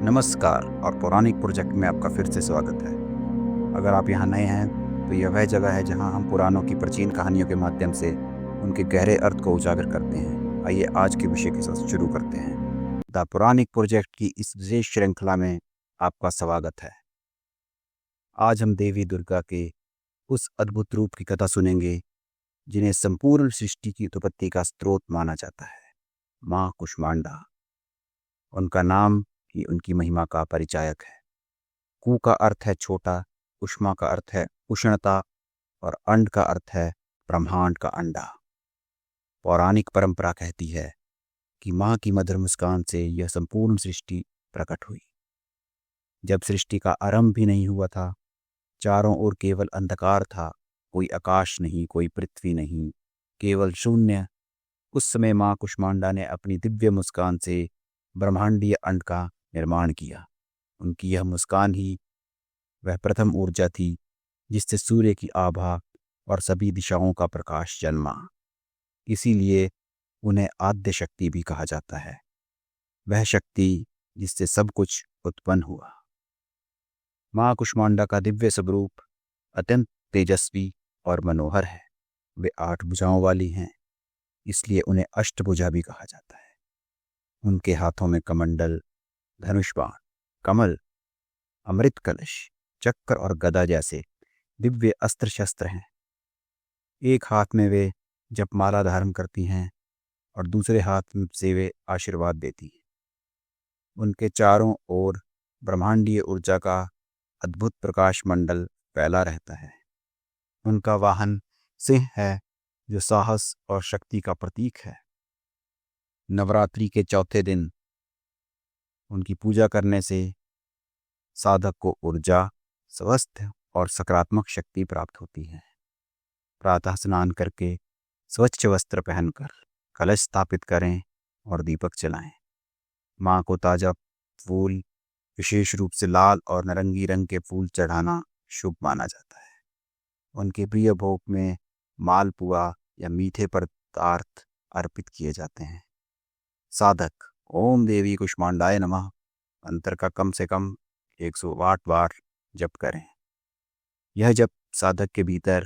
नमस्कार और पौराणिक प्रोजेक्ट में आपका फिर से स्वागत है। अगर आप यहाँ नए हैं तो यह वह जगह है जहाँ हम पुराणों की प्राचीन कहानियों के माध्यम से उनके गहरे अर्थ को उजागर करते हैं। आइए आज के विषय के साथ शुरू करते हैं। द पौराणिक प्रोजेक्ट की इस विशेष श्रृंखला में आपका स्वागत है। आज हम देवी दुर्गा के उस अद्भुत रूप की कथा सुनेंगे जिन्हें संपूर्ण सृष्टि की उत्पत्ति का स्रोत माना जाता है, माँ कुष्मांडा। उनका नाम ही उनकी महिमा का परिचायक है। कु का अर्थ है छोटा, उष्मा का अर्थ है उष्णता और अंड का अर्थ है ब्रह्मांड का अंडा। पौराणिक परंपरा कहती है कि माँ की मधुर मुस्कान से यह संपूर्ण सृष्टि प्रकट हुई। जब सृष्टि का आरंभ भी नहीं हुआ था, चारों ओर केवल अंधकार था, कोई आकाश नहीं, कोई पृथ्वी नहीं, केवल शून्य। उस समय माँ कुष्मांडा ने अपनी दिव्य मुस्कान से ब्रह्मांडीय अंड का निर्माण किया। उनकी यह मुस्कान ही वह प्रथम ऊर्जा थी जिससे सूर्य की आभा और सभी दिशाओं का प्रकाश जन्मा। इसीलिए उन्हें आद्य शक्ति भी कहा जाता है, वह शक्ति जिससे सब कुछ उत्पन्न हुआ। माँ कुष्मांडा का दिव्य स्वरूप अत्यंत तेजस्वी और मनोहर है। वे 8 भुजाओं वाली हैं, इसलिए उन्हें अष्टभुजा भी कहा जाता है। उनके हाथों में कमंडल, धनुष बाण, कमल, अमृत कलश, चक्र और गदा जैसे दिव्य अस्त्र शस्त्र हैं। एक हाथ में वे जपमाला धारण करती हैं और दूसरे हाथ से वे आशीर्वाद देती हैं। उनके चारों ओर ब्रह्मांडीय ऊर्जा का अद्भुत प्रकाश मंडल फैला रहता है। उनका वाहन सिंह है जो साहस और शक्ति का प्रतीक है। नवरात्रि के चौथे दिन उनकी पूजा करने से साधक को ऊर्जा, स्वस्थ और सकारात्मक शक्ति प्राप्त होती है। प्रातः स्नान करके स्वच्छ वस्त्र पहनकर कलश स्थापित करें और दीपक जलाएं। माँ को ताजा फूल, विशेष रूप से लाल और नारंगी रंग के फूल चढ़ाना शुभ माना जाता है। उनके प्रिय भोग में मालपुआ या मीठे पदार्थ अर्पित किए जाते हैं। साधक ओम देवी कुष्मांडाय नमः मंत्र का कम से कम 108 बार जप करें। यह जप साधक के भीतर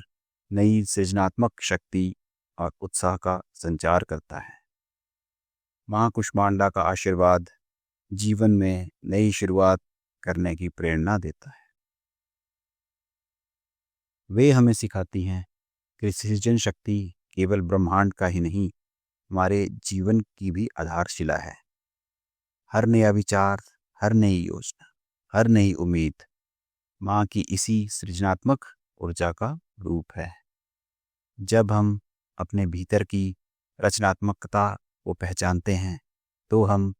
नई सृजनात्मक शक्ति और उत्साह का संचार करता है। माँ कुष्मांडा का आशीर्वाद जीवन में नई शुरुआत करने की प्रेरणा देता है। वे हमें सिखाती हैं कि सृजन शक्ति केवल ब्रह्मांड का ही नहीं, हमारे जीवन की भी आधारशिला है। हर नया विचार, हर नई योजना, हर नई उम्मीद माँ की इसी सृजनात्मक ऊर्जा का रूप है। जब हम अपने भीतर की रचनात्मकता को पहचानते हैं तो हम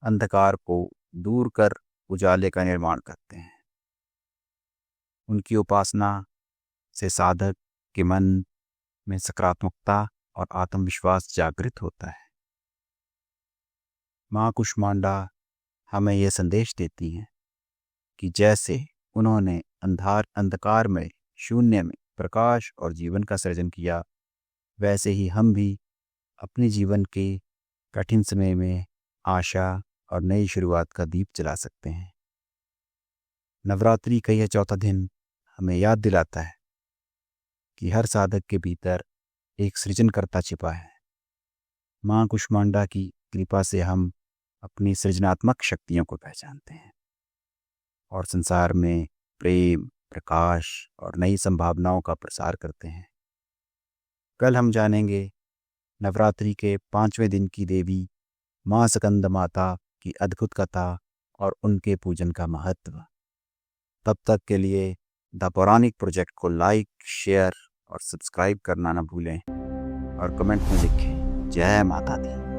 अंधकार को दूर कर उजाले का निर्माण करते हैं। उनकी उपासना से साधक के मन में सकारात्मकता और आत्मविश्वास जागृत होता है। माँ कुष्मांडा हमें यह संदेश देती हैं कि जैसे उन्होंने अंधकार में, शून्य में प्रकाश और जीवन का सृजन किया, वैसे ही हम भी अपने जीवन के कठिन समय में आशा और नई शुरुआत का दीप जला सकते हैं। नवरात्रि का यह चौथा दिन हमें याद दिलाता है कि हर साधक के भीतर एक सृजनकर्ता छिपा है। माँ कुष्मांडा की कृपा से हम अपनी सृजनात्मक शक्तियों को पहचानते हैं और संसार में प्रेम, प्रकाश और नई संभावनाओं का प्रसार करते हैं। कल हम जानेंगे नवरात्रि के 5वें दिन की देवी माँ स्कंद माता की अद्भुत कथा और उनके पूजन का महत्व। तब तक के लिए द पौराणिक प्रोजेक्ट को लाइक, शेयर और सब्सक्राइब करना न भूलें और कमेंट में लिखें जय माता दी।